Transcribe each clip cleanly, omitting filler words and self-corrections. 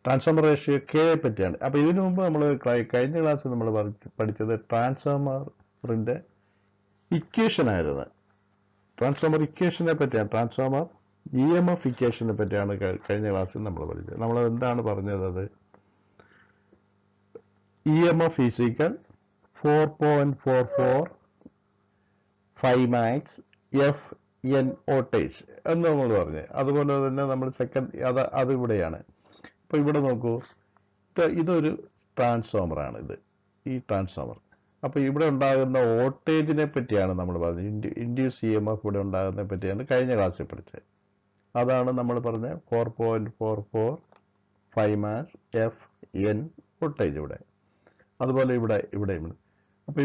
Transformer ratio K പറ്റിയാണ്. അപ്പോൾ ഇതിനു മുമ്പ് നമ്മൾ കഴിഞ്ഞ ക്ലാസ്സിൽ നമ്മൾ പഠിച്ചത് ട്രാൻസ്ഫോമറിന്റെ ഇക്വേഷൻ ആയിരുന്നു. ട്രാൻസ്ഫോമർ ഇക്വേഷനെ പറ്റിയാണ്, ട്രാൻസ്ഫോമർ EMF ഇക്വേഷനെ പറ്റിയാണ് കഴിഞ്ഞ ക്ലാസ്സിൽ നമ്മൾ പഠിച്ചത്. നമ്മൾ എന്താണ് പറഞ്ഞത്? അത് EMF is equal 4.44 max FN voltage എന്ന് നമ്മൾ പറഞ്ഞു. അതുപോലെ തന്നെ നമ്മൾ സെക്കൻഡ് അത് ഇവിടെയാണ്. അപ്പോൾ ഇവിടെ നോക്കൂ, ഇതൊരു ട്രാൻസ്ഫോമറാണ്, ഈ ട്രാൻസ്ഫോമർ. അപ്പോൾ ഇവിടെ ഉണ്ടാകുന്ന വോൾട്ടേജിനെ പറ്റിയാണ് നമ്മൾ പറഞ്ഞത്. ഇൻഡ്യൂസ് EMF ഇവിടെ ഉണ്ടാകുന്നതിനെ പറ്റിയാണ് കഴിഞ്ഞ ക്ലാസ്സിൽ പഠിച്ചത്. അതാണ് നമ്മൾ പറഞ്ഞ 4.44 max FN വോൾട്ടേജ് ഇവിടെ. അതുപോലെ ഇവിടെ അപ്പോൾ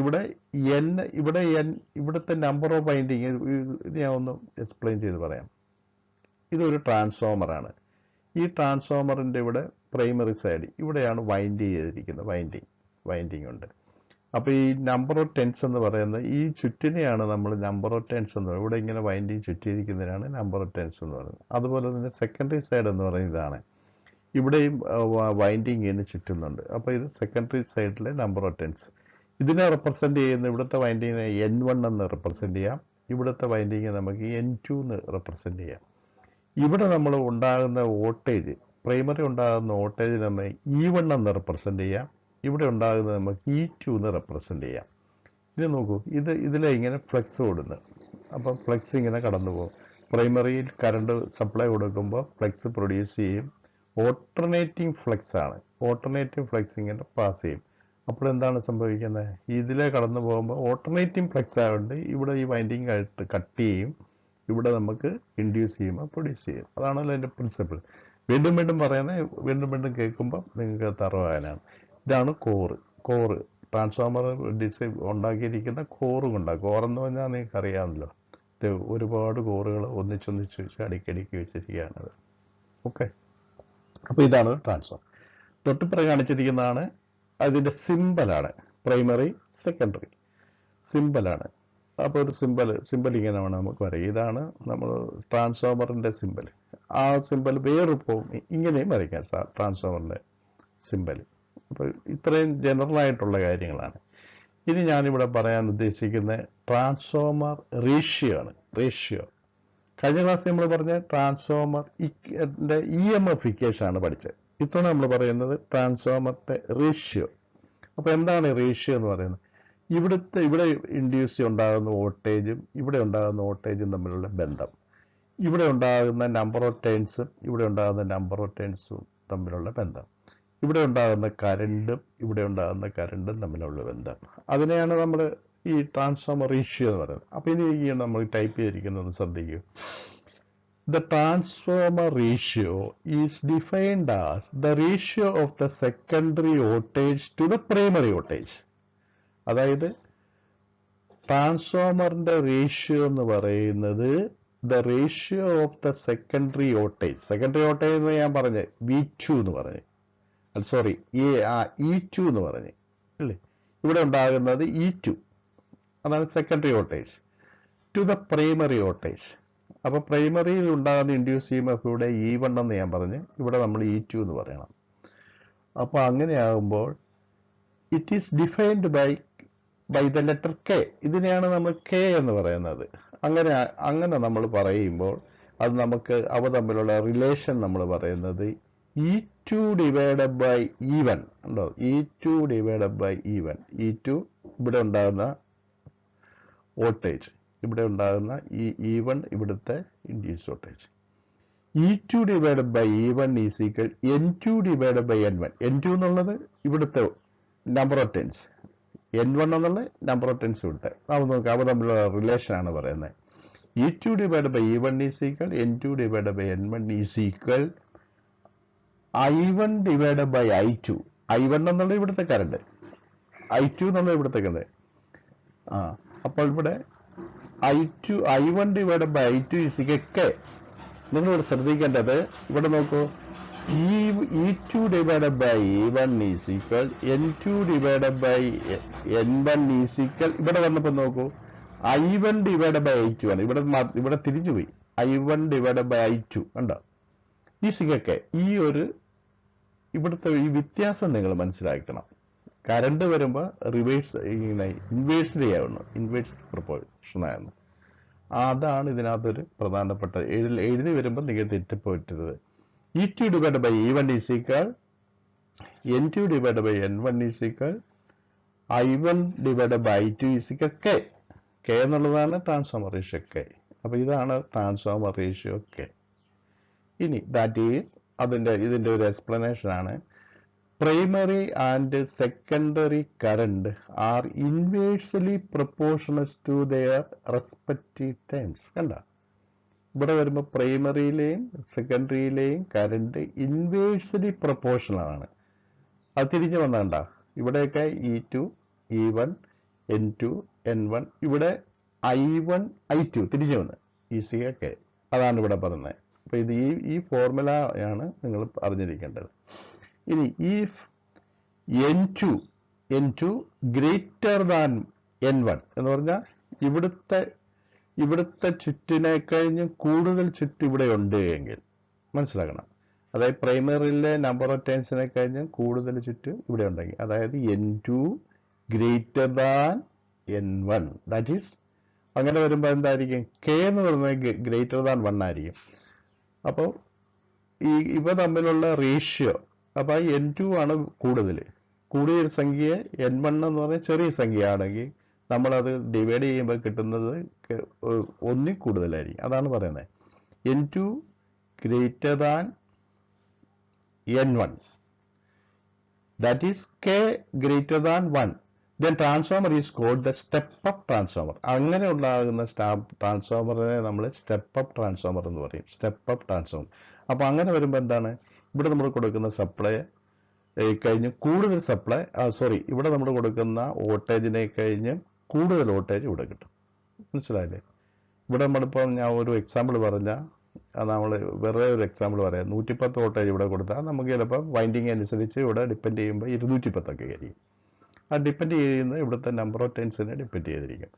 ഇവിടുത്തെ നമ്പർ ഓഫ് വൈൻഡിങ് ഞാൻ ഒന്ന് എക്സ്പ്ലെയിൻ ചെയ്ത് പറയാം. ഇതൊരു ട്രാൻസ്ഫോമറാണ്. ഈ ട്രാൻസ്ഫോമറിൻ്റെ ഇവിടെ പ്രൈമറി സൈഡ് ഇവിടെയാണ് വൈൻഡ് ചെയ്തിരിക്കുന്നത്. വൈൻഡിങ് ഉണ്ട്. അപ്പോൾ ഈ നമ്പർ ഓഫ് ടെൻസ് എന്ന് പറയുന്നത് ഈ ചുറ്റിനെയാണ് നമ്മൾ നമ്പർ ഓഫ് ടെൻസ് എന്ന് പറയുന്നത്. ഇവിടെ ഇങ്ങനെ വൈൻഡിങ് ചുറ്റിയിരിക്കുന്നതിനാണ് നമ്പർ ഓഫ് ടെൻസ് എന്ന് പറയുന്നത്. അതുപോലെ തന്നെ സെക്കൻഡറി സൈഡ് എന്ന് പറയുന്നത് ഇതാണ്. ഇവിടെയും വൈൻഡിങ് ഇങ്ങനെ ചുറ്റുന്നുണ്ട്. അപ്പോൾ ഇത് സെക്കൻഡറി സൈഡിലെ നമ്പർ ഓഫ് ടെൻസ്. ഇതിനെ റെപ്രസെന്റ് ചെയ്യുന്ന ഇവിടുത്തെ വൈൻഡിങ്ങിനെ N1 എന്ന് റെപ്രസെന്റ് ചെയ്യാം. ഇവിടുത്തെ വൈൻഡിങ് നമുക്ക് N2 എന്ന് റെപ്രസെന്റ് ചെയ്യാം. ഇവിടെ നമ്മൾ ഉണ്ടാകുന്ന വോൾട്ടേജ്, പ്രൈമറി ഉണ്ടാകുന്ന വോൾട്ടേജ് നമ്മൾ E1 എന്ന് റെപ്രസെന്റ് ചെയ്യാം. ഇവിടെ ഉണ്ടാകുന്നത് നമുക്ക് E2 എന്ന് റെപ്രസെന്റ് ചെയ്യാം. ഇനി നോക്കൂ, ഇതിലെ ഇങ്ങനെ ഫ്ലക്സ് ഓടുന്നത്. അപ്പം ഫ്ലക്സ് ഇങ്ങനെ കടന്നു പോകും. പ്രൈമറിയിൽ കറണ്ട് സപ്ലൈ കൊടുക്കുമ്പോൾ ഫ്ലക്സ് പ്രൊഡ്യൂസ് ചെയ്യും. ഓൾട്ടർനേറ്റിംഗ് ഫ്ലക്സ് ആണ്. ഓൾട്ടർനേറ്റിംഗ് ഫ്ലക്സ് ഇങ്ങനെ പാസ് ചെയ്യും. അപ്പോൾ എന്താണ് സംഭവിക്കുന്നത്? ഇതിലെ കടന്നു പോകുമ്പോൾ ഓൾട്ടർനേറ്റിംഗ് ഫ്ലക്സ് ആയതുകൊണ്ട് ഇവിടെ ഈ വൈൻഡിങ് കട്ട് ചെയ്യും. ഇവിടെ നമുക്ക് ഇൻഡ്യൂസ് ചെയ്യുമ്പോൾ പ്രൊഡ്യൂസ് ചെയ്യും. അതാണല്ലോ അതിൻ്റെ പ്രിൻസിപ്പിൾ. വീണ്ടും പറയുന്നത്, വീണ്ടും കേൾക്കുമ്പോൾ നിങ്ങൾക്ക് തറവാനാണ്. ഇതാണ് കോറ്. ട്രാൻസ്ഫോമർ ഉണ്ടാക്കിയിരിക്കുന്ന കോറ് കൊണ്ടാണ്. കോറെന്ന് പറഞ്ഞാൽ നിങ്ങൾക്ക് അറിയാമല്ലോ, ഇത് ഒരുപാട് കോറുകൾ ഒന്നിച്ചൊന്നിച്ച് വെച്ച് അടുക്കി വെച്ചിരിക്കുകയാണത്. ഓക്കെ, അപ്പോൾ ഇതാണ് ട്രാൻസ്ഫോമർ. തൊട്ടിപ്പുറം കാണിച്ചിരിക്കുന്നതാണ് അതിൻ്റെ സിമ്പലാണ്. Primary, secondary സിമ്പലാണ്. അപ്പോൾ ഒരു സിമ്പൽ ഇങ്ങനെ വേണം നമുക്ക് വരയ്ക്കാം. ഇതാണ് നമ്മൾ ട്രാൻസ്ഫോമറിൻ്റെ സിമ്പൽ. ആ സിമ്പൽ വേറൊപ്പം ഇങ്ങനെയും വരയ്ക്കാം, ട്രാൻസ്ഫോമറിൻ്റെ സിമ്പൽ. അപ്പോൾ ഇത്രയും ജനറൽ ആയിട്ടുള്ള കാര്യങ്ങളാണ്. ഇനി ഞാനിവിടെ പറയാൻ ഉദ്ദേശിക്കുന്ന ട്രാൻസ്ഫോമർ റേഷ്യോ ആണ്. കഴിഞ്ഞ ക്ലാസ് നമ്മൾ പറഞ്ഞ ട്രാൻസ്ഫോമർ EMF ഇക്വേഷൻ ആണ് പഠിച്ചത്. ഇത്തവണ നമ്മൾ പറയുന്നത് ട്രാൻസ്ഫോമറിന്റെ റേഷ്യോ. അപ്പോൾ എന്താണ് റേഷ്യോ എന്ന് പറയുന്നത്? ഇവിടെ ഇൻഡ്യൂസ് ഉണ്ടാകുന്ന വോൾട്ടേജും ഇവിടെ ഉണ്ടാകുന്ന വോൾട്ടേജും തമ്മിലുള്ള ബന്ധം, ഇവിടെ ഉണ്ടാകുന്ന നമ്പർ ഓഫ് ടേൺസും ഇവിടെ ഉണ്ടാകുന്ന നമ്പർ ഓഫ് ടേൺസും തമ്മിലുള്ള ബന്ധം, ഇവിടെ ഉണ്ടാകുന്ന കരണ്ടും തമ്മിലുള്ള ബന്ധം. അതിനെയാണ് നമ്മൾ ഈ ട്രാൻസ്ഫോമർ റേഷ്യോ എന്ന് പറയുന്നത്. അപ്പോൾ ഇനി നമ്മൾ ടൈപ്പ് ചെയ്തിരിക്കുന്നത് ശ്രദ്ധിക്കൂ. The transformer ratio is defined as the ratio of the secondary voltage to the primary voltage. അതായത് ട്രാൻസ്ഫോമറിന്റെ റേഷ്യോ എന്ന് പറയുന്നത് the ratio of the secondary voltage. Secondary voltage എന്ന് ഞാൻ പറഞ്ഞ V2 എന്ന് പറഞ്ഞു, E2 എന്ന് പറഞ്ഞു അല്ലേ. ഇവിടെ ഉണ്ടാകുന്നത് E2, അതാണ് secondary voltage, to the primary voltage. അപ്പോൾ പ്രൈമറിയിൽ ഉണ്ടാകുന്ന ഇൻഡ്യൂസ് EMF ഇവിടെ E1 എന്ന് ഞാൻ പറഞ്ഞു, ഇവിടെ നമ്മൾ E2 എന്ന് പറയണം. അപ്പോൾ അങ്ങനെയാകുമ്പോൾ it is defined by the letter K. ഇതിനെയാണ് നമ്മൾ K എന്ന് പറയുന്നത്. അങ്ങനെ നമ്മൾ പറയുമ്പോൾ അത് നമുക്ക് അവ തമ്മിലുള്ള റിലേഷൻ നമ്മൾ പറയുന്നത് E2 ഡിവൈഡഡ് ബൈ E1 ഉണ്ടോ. E2 divided by E1. E2 ഇവിടെ ഉണ്ടാകുന്ന വോൾട്ടേജ്, ഇവിടെ ഉണ്ടാകുന്ന ഈ E1 ഇവിടുത്തെ induce voltage. E2 divided by E1 is equal N2 divided by N1. N2 എന്നുള്ളത് ഇവിടുത്തെ നമ്പർ ഓഫ് ടെൻസ്, N1 എന്നുള്ള നമ്പർ ഓഫ് ടെൻസ് ഇവിടുത്തെ. നമുക്ക് അവ തമ്മിലുള്ള റിലേഷൻ ആണ് പറയുന്നത്. E2 divided by E1 is equal N2 divided by N1 is equal I1 divided by I2. I1 എന്നുള്ള ഇവിടുത്തെ കറണ്ട്, I2 എന്നുള്ള ഇവിടുത്തെ കറണ്ട്. അപ്പോൾ ഇവിടെ I1 divided by I2 is equal K. നിങ്ങളിവിടെ ശ്രദ്ധിക്കേണ്ടത്, ഇവിടെ നോക്കൂ, E2 divided by E1 is equal N2 divided by N1 is equal, ഇവിടെ വന്നപ്പോൾ നോക്കൂ I1 ഡിവൈഡഡ് ബൈ I2 ആണ്. ഇവിടെ തിരിഞ്ഞുപോയി. I1 ഡിവൈഡഡ് ബൈ I2 ഉണ്ടോ, ഈസ് ഈക്വൽ K. ഈ ഒരു ഇവിടുത്തെ ഈ വ്യത്യാസം നിങ്ങൾ മനസ്സിലാക്കണം. കറണ്ട് വരുമ്പോൾ റിവേഴ്സ് ഇങ്ങനെ ഇൻവേഴ്സ്ലി ആവുന്നു, ഇൻവേഴ്സ് പ്രൊപ്പോർഷനായിരുന്നു. അതാണ് ഇതിനകത്തൊരു പ്രധാനപ്പെട്ട എഴുതി വരുമ്പോൾ നിങ്ങൾ തെറ്റിപ്പോയിട്ടത്. E2 divided by E1 is equal N2 divided by N1 is equal I1 divided by I2 is equal K. K എന്നുള്ളതാണ് ട്രാൻസ്ഫോമർ റേഷ്യോ K. അപ്പോൾ ഇതാണ് ട്രാൻസ്ഫോമർ റേഷ്യോ K. ഇനി ദാറ്റ് ഈസ് ഇതിൻ്റെ ഒരു എക്സ്പ്ലനേഷൻ ആണ്. Primary and secondary current are inversely proportional to their respective terms. കണ്ട, ഇവിടെ വരുമ്പോൾ പ്രൈമറിയിലെയും സെക്കൻഡറിയിലെയും കറണ്ട് ഇൻവേഴ്സ്ലി പ്രൊപ്പോർഷണൽ ആണ്. അത് തിരിഞ്ഞു വന്നണ്ട, ഇവിടെയൊക്കെ E2 E1 N2 N1, ഇവിടെ I1 I2 തിരിഞ്ഞു വന്ന് K. അതാണ് ഇവിടെ പറയുന്നത്. അപ്പൊ ഇത് ഈ ഫോർമുലയാണ് നിങ്ങൾ അറിഞ്ഞിരിക്കേണ്ടത്. ഇനി if N2 greater than N1 എന്ന് പറഞ്ഞാൽ ഇവിടുത്തെ ചുറ്റിനെ കഴിഞ്ഞ് കൂടുതൽ ചുറ്റ് ഇവിടെ ഉണ്ട് എങ്കിൽ മനസ്സിലാക്കണം. അതായത് പ്രൈമറിയിലെ നമ്പർ ഓഫ് ടേൺസിനെ കഴിഞ്ഞ് കൂടുതൽ ചുറ്റ് ഇവിടെ ഉണ്ടെങ്കിൽ, അതായത് N2 greater than N1, that is അങ്ങനെ വരുമ്പോൾ എന്തായിരിക്കും? K എന്ന് പറയുന്നത് ഗ്രേറ്റർ ദാൻ 1 ആയിരിക്കും. അപ്പോൾ ഇവ തമ്മിലുള്ള റേഷ്യോ, അപ്പോൾ N2 ആണ് കൂടിയ സംഖ്യ N1 എന്ന് പറഞ്ഞാൽ ചെറിയ സംഖ്യ ആണെങ്കിൽ നമ്മളത് ഡിവൈഡ് ചെയ്യുമ്പോൾ കിട്ടുന്നത് 1 കൂടുതലായിരിക്കും. അതാണ് പറയുന്നത് N2 greater than N1, that is K greater than 1. Then transformer is called the step up transformer. അങ്ങനെ ഉണ്ടാകുന്ന ട്രാൻസ്ഫോമറിനെ നമ്മൾ സ്റ്റെപ്പ് അപ്പ് ട്രാൻസ്ഫോമർ എന്ന് പറയും. Step up transformer. അപ്പോൾ അങ്ങനെ വരുമ്പോൾ എന്താണ്? ഇവിടെ നമ്മൾ കൊടുക്കുന്ന സപ്ലൈ കഴിഞ്ഞ് കൂടുതൽ ഇവിടെ നമ്മൾ കൊടുക്കുന്ന വോൾട്ടേജിനെ കഴിഞ്ഞ് കൂടുതൽ വോൾട്ടേജ് ഇവിടെ കിട്ടും. മനസ്സിലായില്ലേ? ഇവിടെ നമ്മളിപ്പോൾ ഞാൻ ഒരു എക്സാമ്പിൾ പറഞ്ഞാൽ നമ്മൾ വേറെ ഒരു എക്സാമ്പിൾ പറയാം. 110 വോൾട്ടേജ് ഇവിടെ കൊടുത്താൽ നമുക്ക് ചിലപ്പോൾ വൈൻഡിങ് അനുസരിച്ച് ഇവിടെ ഡിപ്പെൻഡ് ചെയ്യുമ്പോൾ 210 ഒക്കെ ആയിരിക്കും. ആ ഡിപ്പെൻഡ് ചെയ്യുന്നത് ഇവിടുത്തെ നമ്പർ ഓഫ് ടേൺസിനെ ഡിപ്പെൻഡ് ചെയ്തിരിക്കും.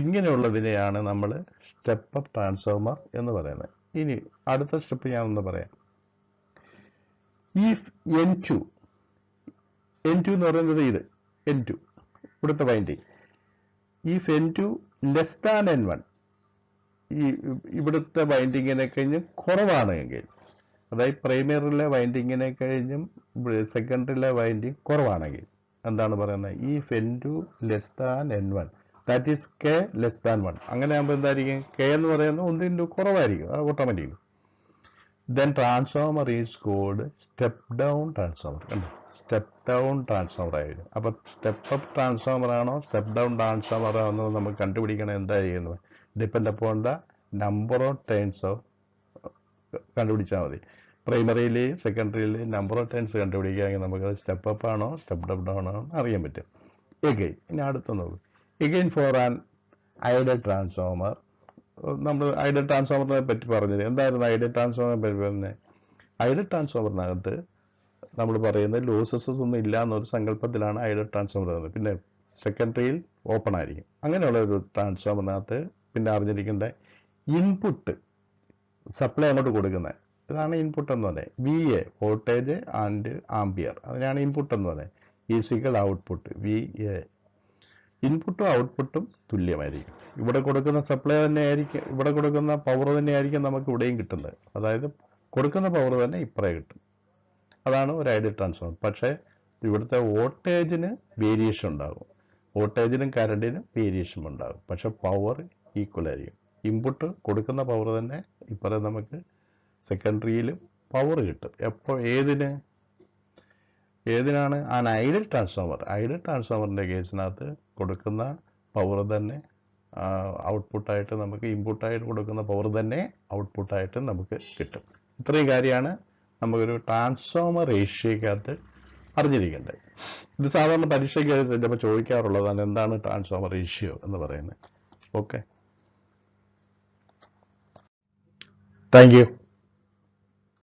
ഇങ്ങനെയുള്ളതിനെയാണ് നമ്മൾ സ്റ്റെപ്പ് അപ്പ് ട്രാൻസ്ഫോമർ എന്ന് പറയുന്നത്. ഇനി അടുത്ത സ്റ്റെപ്പ് ഞാനൊന്ന് പറയാം. ഇഫ് N2 എന്ന് പറയുന്നത് ഇത് N2 ഇവിടുത്തെ winding. If N2 less than N1, ഇവിടുത്തെ വൈൻഡിങ്ങിനെ കഴിഞ്ഞും കുറവാണ് എങ്കിൽ, അതായത് പ്രൈമറിയിലെ വൈൻഡിങ്ങിനെ കഴിഞ്ഞും സെക്കൻഡറിയിലെ വൈൻഡിങ് കുറവാണെങ്കിൽ എന്താണ് പറയുന്നത്? If N2 less than N1, that is K less than 1. അങ്ങനെ ആകുമ്പോൾ എന്തായിരിക്കും? K എന്ന് പറയുന്നത് 1 കുറവായിരിക്കും, അത് automatically. Then transformer is called step down transformer. കണ്ടോ, സ്റ്റെപ്പ് ഡൗൺ ട്രാൻസ്ഫോമർ ആയിരുന്നു. അപ്പൊ സ്റ്റെപ്പ് അപ്പ് ട്രാൻസ്ഫോമർ ആണോ സ്റ്റെപ്പ് ഡൗൺ ട്രാൻസ്ഫോമർ ആണോ നമുക്ക് കണ്ടുപിടിക്കണം. എന്താ ചെയ്യുന്നത്? Depend upon the number of turns കണ്ടുപിടിച്ചാൽ മതി. പ്രൈമറിയിലെയും സെക്കൻഡറിയിലെയും നമ്പർ ഓഫ് ടേൺസ് കണ്ടുപിടിക്കുകയാണെങ്കിൽ നമുക്ക് സ്റ്റെപ്പ് അപ്പ് ആണോ സ്റ്റെപ്പ് ഡൗൺ ആണോ അറിയാൻ പറ്റും. ഇനി അടുത്ത നോക്കും. Again for an ideal transformer. നമ്മൾ ഐഡിയൽ ട്രാൻസ്ഫോമറിനെ പറ്റി പറഞ്ഞത് എന്തായിരുന്നു? ഐഡിയൽ ട്രാൻസ്ഫോമറിനെ പറ്റി പറഞ്ഞത്, ഐഡിയൽ ട്രാൻസ്ഫോമറിനകത്ത് നമ്മൾ പറയുന്നത് ലോസസ് ഒന്നും ഇല്ല എന്നൊരു സങ്കല്പത്തിലാണ് ഐഡിയൽ ട്രാൻസ്ഫോമർ പറയുന്നത്. പിന്നെ സെക്കൻഡറിയിൽ ഓപ്പൺ ആയിരിക്കും. അങ്ങനെയുള്ള ഒരു ട്രാൻസ്ഫോമറിനകത്ത് പിന്നെ അറിഞ്ഞിരിക്കേണ്ട ഇൻപുട്ട് സപ്ലൈ അങ്ങോട്ട് കൊടുക്കുന്നത്, ഇതാണ് ഇൻപുട്ട് എന്ന് പറയുന്നത്. VA വോൾട്ടേജ് ആൻഡ് ആംപിയർ, അതിനാണ് ഇൻപുട്ട് എന്ന് പറയുന്നത്. Is equal output VA. ഇൻപുട്ടും ഔട്ട്പുട്ടും തുല്യമായിരിക്കും. ഇവിടെ കൊടുക്കുന്ന സപ്ലൈ തന്നെയായിരിക്കും, ഇവിടെ കൊടുക്കുന്ന പവർ തന്നെയായിരിക്കും നമുക്ക് ഇവിടെയും കിട്ടുന്നത്. അതായത് കൊടുക്കുന്ന പവർ തന്നെ ഇപ്പറേ കിട്ടും. അതാണ് ഒരു ഐഡിയൽ ട്രാൻസ്ഫോമർ. പക്ഷേ ഇവിടുത്തെ വോൾട്ടേജിന് വേരിയേഷൻ ഉണ്ടാകും, വോൾട്ടേജിനും കറണ്ടിനും വേരിയേഷൻ ഉണ്ടാകും. പക്ഷെ പവർ ഈക്വൽ ആയിരിക്കും. ഇൻപുട്ട് കൊടുക്കുന്ന പവർ തന്നെ ഇപ്പറേ നമുക്ക് സെക്കൻഡറിയിലും പവർ കിട്ടും. എപ്പോൾ ഏതിനാണ്? An ideal transformer. ഐഡിയൽ ട്രാൻസ്ഫോമറിൻ്റെ കേസിനകത്ത് കൊടുക്കുന്ന പവർ തന്നെ ഔട്ട്പുട്ടായിട്ട് നമുക്ക്, ഇൻപുട്ടായിട്ട് കൊടുക്കുന്ന പവർ തന്നെ ഔട്ട്പുട്ടായിട്ട് നമുക്ക് കിട്ടും. ഇത്രയും കാര്യമാണ് നമുക്കൊരു ട്രാൻസ്ഫോമർ റേഷ്യോക്കകത്ത് അറിഞ്ഞിരിക്കേണ്ടത്. ഇത് സാധാരണ പരീക്ഷയ്ക്ക് ചിലപ്പോൾ ചോദിക്കാറുള്ളതാണ്, എന്താണ് ട്രാൻസ്ഫോമർ റേഷ്യോ എന്ന് പറയുന്നത്. Okay, thank you.